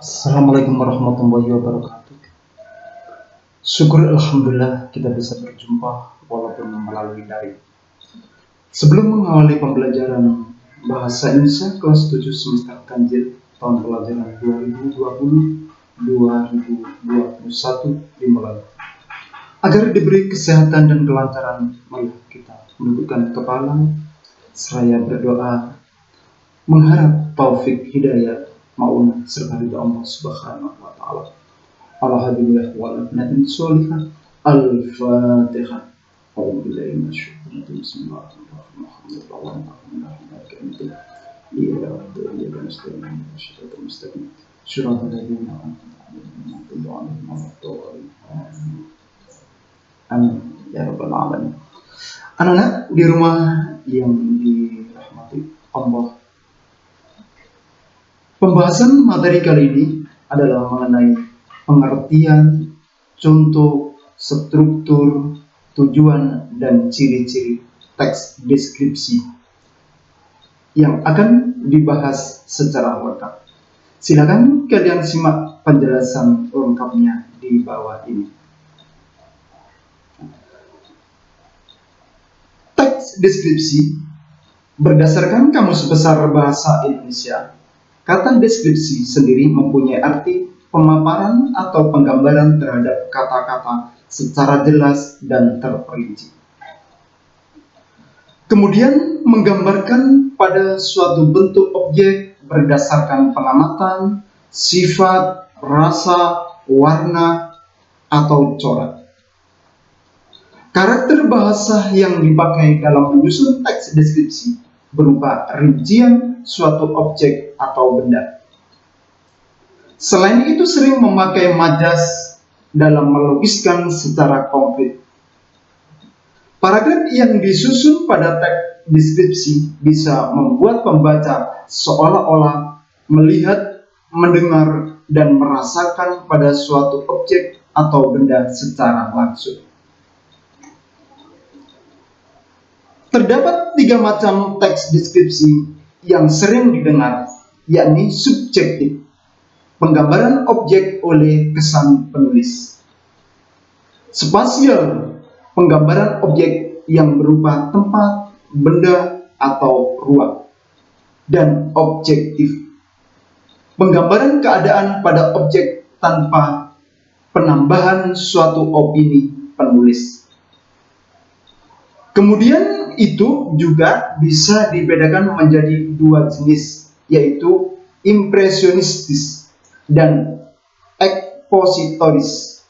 Assalamualaikum warahmatullahi wabarakatuh. Syukur Alhamdulillah kita bisa berjumpa walaupun melalui daring. Sebelum mengawali pembelajaran Bahasa Indonesia kelas 7 semester Ganjil tahun pelajaran 2020-2021 dimulai. Agar diberi kesehatan dan kelancaran, mari kita menundukkan kepala seraya berdoa mengharap taufik hidayah maunah serta ridha Allah Subhanahu wa taala. Alhamdulillah wa nabiyyin sholihah. Al-Fatihah. A'udzu billahi minasyaitonir rajim. Bismillahirrahmanirrahim. Amin ya rabbal alamin. Anak-anak di rumah yang dirahmati Allah, pembahasan materi kali ini adalah mengenai pengertian, contoh, struktur, tujuan, dan ciri-ciri teks deskripsi yang akan dibahas secara lengkap. Silakan kalian simak penjelasan lengkapnya di bawah ini. Teks deskripsi berdasarkan Kamus Besar Bahasa Indonesia. Kata deskripsi sendiri mempunyai arti pemaparan atau penggambaran terhadap kata-kata secara jelas dan terperinci. Kemudian menggambarkan pada suatu bentuk objek berdasarkan pengamatan, sifat, rasa, warna, atau corak. Karakter bahasa yang dipakai dalam menyusun teks deskripsi berupa rincian suatu objek atau benda. Selain itu sering memakai majas dalam melogiskan secara konkret. Paragraf yang disusun pada teks deskripsi bisa membuat pembaca seolah-olah melihat, mendengar, dan merasakan pada suatu objek atau benda secara langsung. Terdapat 3 macam teks deskripsi yang sering didengar, yakni subjektif, penggambaran objek oleh kesan penulis; spasial, penggambaran objek yang berupa tempat, benda, atau ruang; dan objektif, penggambaran keadaan pada objek tanpa penambahan suatu opini penulis. Kemudian itu juga bisa dibedakan menjadi 2 jenis, yaitu impresionistis dan ekspositoris.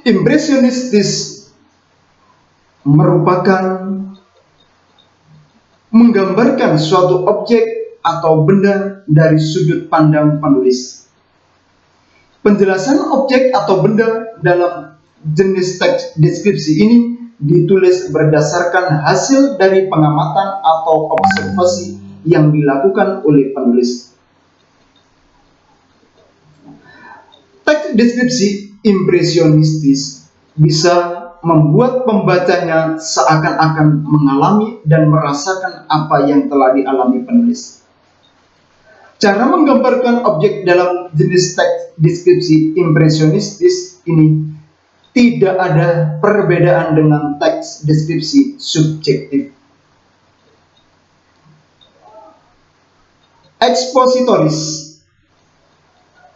Impresionistis merupakan menggambarkan suatu objek atau benda dari sudut pandang penulis. Penjelasan objek atau benda dalam jenis teks deskripsi ini ditulis berdasarkan hasil dari pengamatan atau observasi yang dilakukan oleh penulis. Teks deskripsi impresionistis bisa membuat pembacanya seakan-akan mengalami dan merasakan apa yang telah dialami penulis. Cara menggambarkan objek dalam jenis teks deskripsi impresionistis ini tidak ada perbedaan dengan teks deskripsi subjektif. Ekspositoris.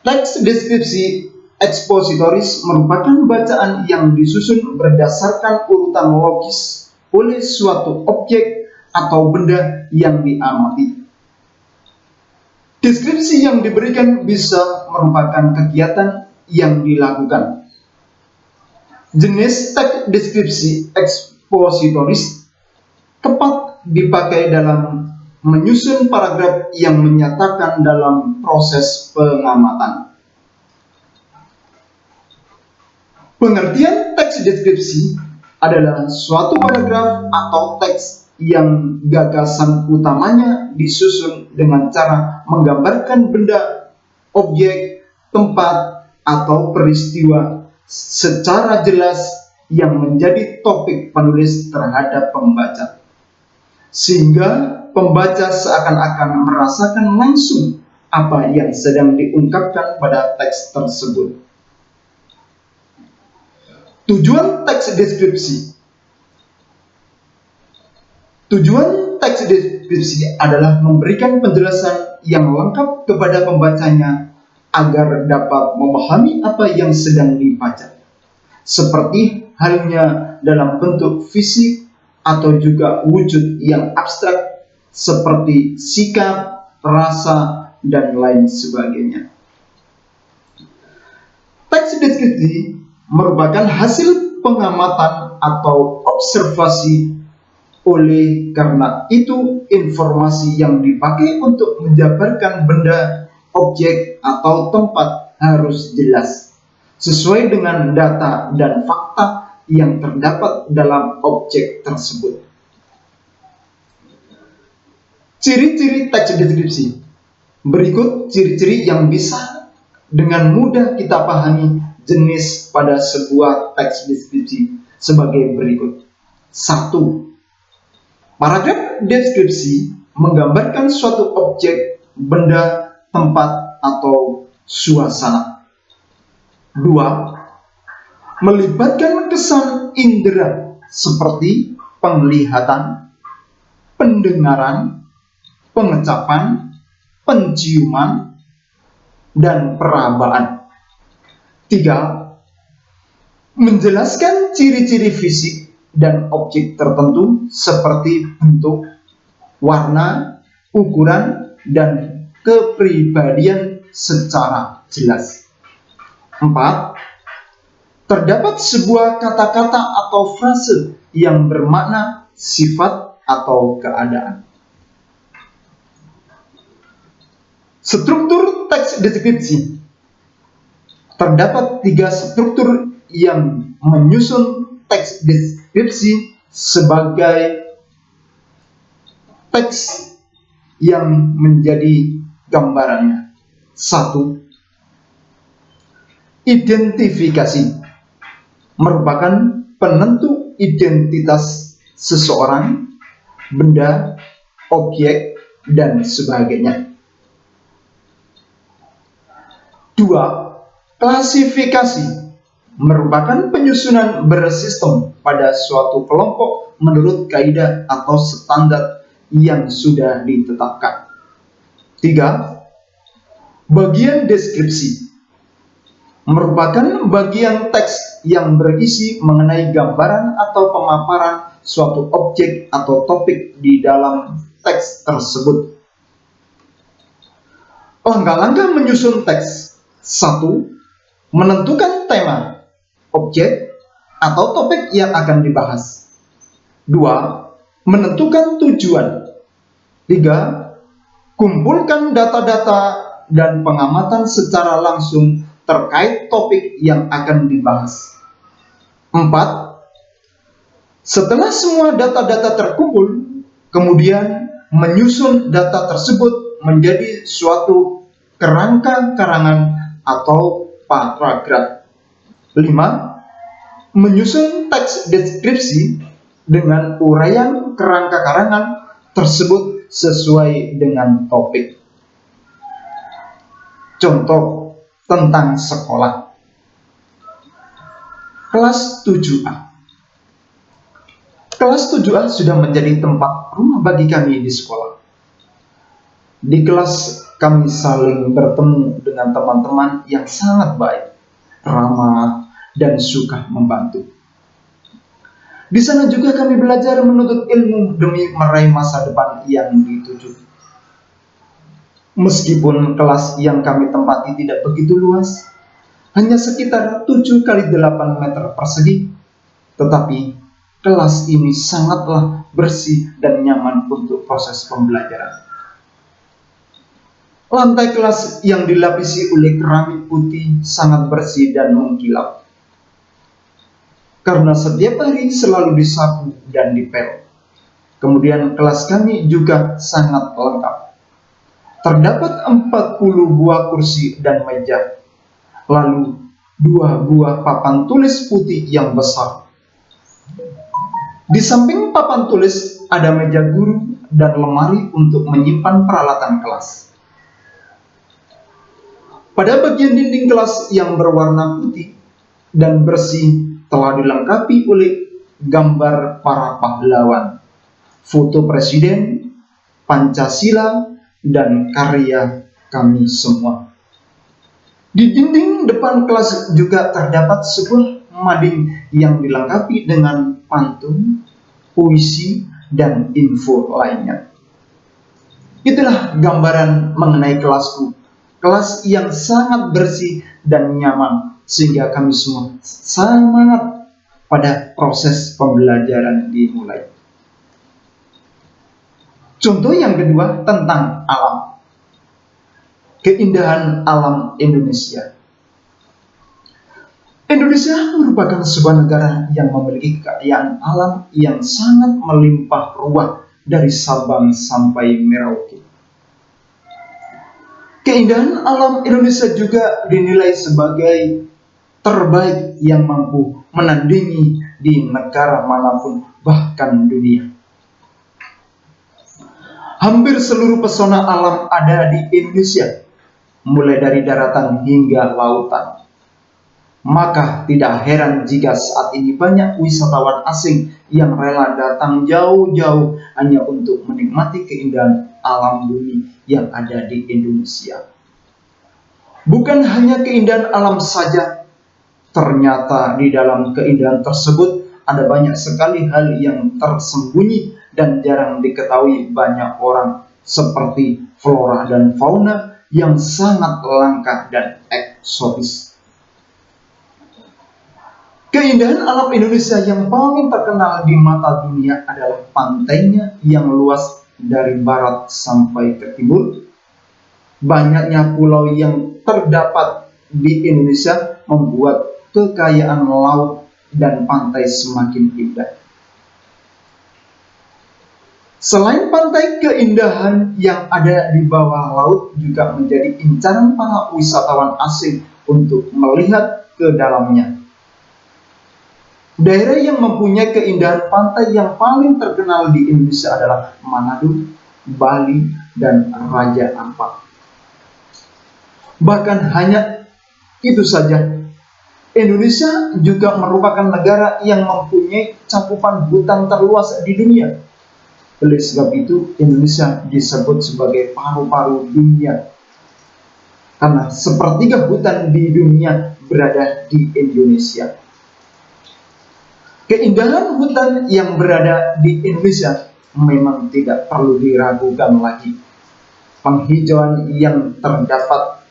Teks deskripsi ekspositoris merupakan bacaan yang disusun berdasarkan urutan logis oleh suatu objek atau benda yang diamati. Deskripsi yang diberikan bisa merupakan kegiatan yang dilakukan. Jenis teks deskripsi ekspositoris tepat dipakai dalam menyusun paragraf yang menyatakan dalam proses pengamatan. Pengertian teks deskripsi adalah suatu paragraf atau teks yang gagasan utamanya disusun dengan cara menggambarkan benda, objek, tempat, atau peristiwa secara jelas yang menjadi topik penulis terhadap pembaca. sehingga pembaca seakan-akan merasakan langsung apa yang sedang diungkapkan pada teks tersebut. Tujuan teks deskripsi. Tujuan teks deskripsi adalah memberikan penjelasan yang lengkap kepada pembacanya agar dapat memahami apa yang sedang dibaca, seperti halnya dalam bentuk fisik atau juga wujud yang abstrak seperti sikap, rasa, dan lain sebagainya. Teks deskripsi merupakan hasil pengamatan atau observasi. Oleh karena itu, informasi yang dipakai untuk menjabarkan benda, objek, atau tempat harus jelas, sesuai dengan data dan fakta yang terdapat dalam objek tersebut. Ciri-ciri teks deskripsi. Berikut ciri-ciri yang bisa dengan mudah kita pahami jenis pada sebuah teks deskripsi sebagai berikut. 1. Paragraf deskripsi menggambarkan suatu objek, benda, tempat, atau suasana. 2. Melibatkan kesan indera seperti penglihatan, pendengaran, pengecapan, penciuman, dan perabaan. 3. Menjelaskan ciri-ciri fisik dan objek tertentu seperti bentuk, warna, ukuran, dan kepribadian secara jelas. 4. Terdapat sebuah kata-kata atau frase yang bermakna sifat atau keadaan. Struktur teks deskripsi. Terdapat 3 struktur yang menyusun teks deskripsi sebagai teks yang menjadi gambarannya. 1. Identifikasi merupakan penentu identitas seseorang, benda, objek, dan sebagainya. 2. Klasifikasi merupakan penyusunan bersistem pada suatu kelompok menurut kaidah atau standar yang sudah ditetapkan. 3. Bagian deskripsi merupakan bagian teks yang berisi mengenai gambaran atau pemaparan suatu objek atau topik di dalam teks tersebut. Langkah-langkah menyusun teks. 1. Menentukan tema, objek, atau topik yang akan dibahas. 2. Menentukan tujuan. 3. Kumpulkan data-data dan pengamatan secara langsung terkait topik yang akan dibahas. 4. Setelah semua data-data terkumpul, kemudian menyusun data tersebut menjadi suatu kerangka karangan atau paragraf. 5. Menyusun teks deskripsi dengan uraian kerangka karangan tersebut sesuai dengan topik. Contoh tentang sekolah. Kelas 7A. Kelas 7A sudah menjadi tempat rumah bagi kami di sekolah. Di kelas kami saling bertemu dengan teman-teman yang sangat baik, ramah, dan suka membantu. Di sana juga kami belajar menuntut ilmu demi meraih masa depan yang dituju. Meskipun kelas yang kami tempati tidak begitu luas, hanya sekitar 7x8 meter persegi, tetapi kelas ini sangatlah bersih dan nyaman untuk proses pembelajaran. Lantai kelas yang dilapisi oleh keramik putih sangat bersih dan mengkilap, karena setiap hari selalu disapu dan dipel. Kemudian kelas kami juga sangat lengkap. Terdapat 40 buah kursi dan meja, lalu 2 buah papan tulis putih yang besar. Di samping papan tulis ada meja guru dan lemari untuk menyimpan peralatan kelas. Pada bagian dinding kelas yang berwarna putih dan bersih telah dilengkapi oleh gambar para pahlawan, foto presiden, Pancasila, dan karya kami semua. Di dinding depan kelas juga terdapat sebuah mading yang dilengkapi dengan pantun, puisi, dan info lainnya. Itulah gambaran mengenai kelasku. Kelas yang sangat bersih dan nyaman, sehingga kami semua semangat pada proses pembelajaran dimulai. Contoh yang kedua tentang alam. Keindahan alam Indonesia. Indonesia merupakan sebuah negara yang memiliki kekayaan alam yang sangat melimpah ruah dari Sabang sampai Merauke. Keindahan alam Indonesia juga dinilai sebagai terbaik yang mampu menandingi di negara manapun, bahkan dunia. Hampir seluruh pesona alam ada di Indonesia, mulai dari daratan hingga lautan. Maka tidak heran jika saat ini banyak wisatawan asing yang rela datang jauh-jauh hanya untuk menikmati keindahan alam bumi yang ada di Indonesia. Bukan hanya keindahan alam saja, ternyata di dalam keindahan tersebut ada banyak sekali hal yang tersembunyi dan jarang diketahui banyak orang, seperti flora dan fauna yang sangat langka dan eksotis. Keindahan alam Indonesia yang paling terkenal di mata dunia adalah pantainya yang luas dari barat sampai ke timur. Banyaknya pulau yang terdapat di Indonesia membuat kekayaan laut dan pantai semakin indah. Selain pantai, keindahan yang ada di bawah laut juga menjadi incaran para wisatawan asing untuk melihat ke dalamnya. Daerah yang mempunyai keindahan pantai yang paling terkenal di Indonesia adalah Manado, Bali, dan Raja Ampat. Bahkan hanya itu saja, Indonesia juga merupakan negara yang mempunyai cakupan hutan terluas di dunia. Oleh sebab itu, Indonesia disebut sebagai paru-paru dunia, karena sepertiga hutan di dunia berada di Indonesia. Keindahan hutan yang berada di Indonesia memang tidak perlu diragukan lagi. Penghijauan yang terdapat,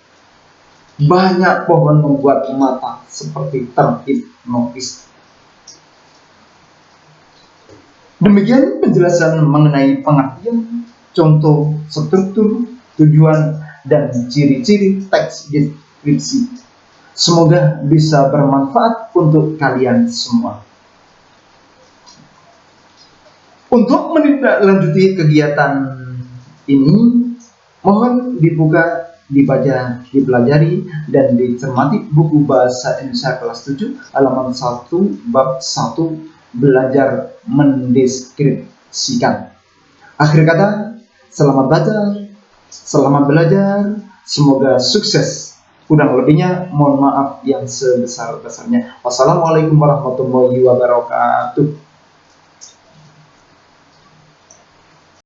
banyak pohon membuat mata seperti terhipnotis. Demikian penjelasan mengenai pengertian, contoh, struktur, tujuan, dan ciri-ciri teks deskripsi. Semoga bisa bermanfaat untuk kalian semua. Untuk menindaklanjuti kegiatan ini, mohon dibuka, dibaca, dipelajari, dan dicermati buku Bahasa Indonesia kelas 7 halaman 1 bab 1 belajar mendeskripsikan. Akhir kata, selamat baca, selamat belajar, semoga sukses. Kurang lebihnya mohon maaf yang sebesar-besarnya. Wassalamualaikum warahmatullahi wabarakatuh.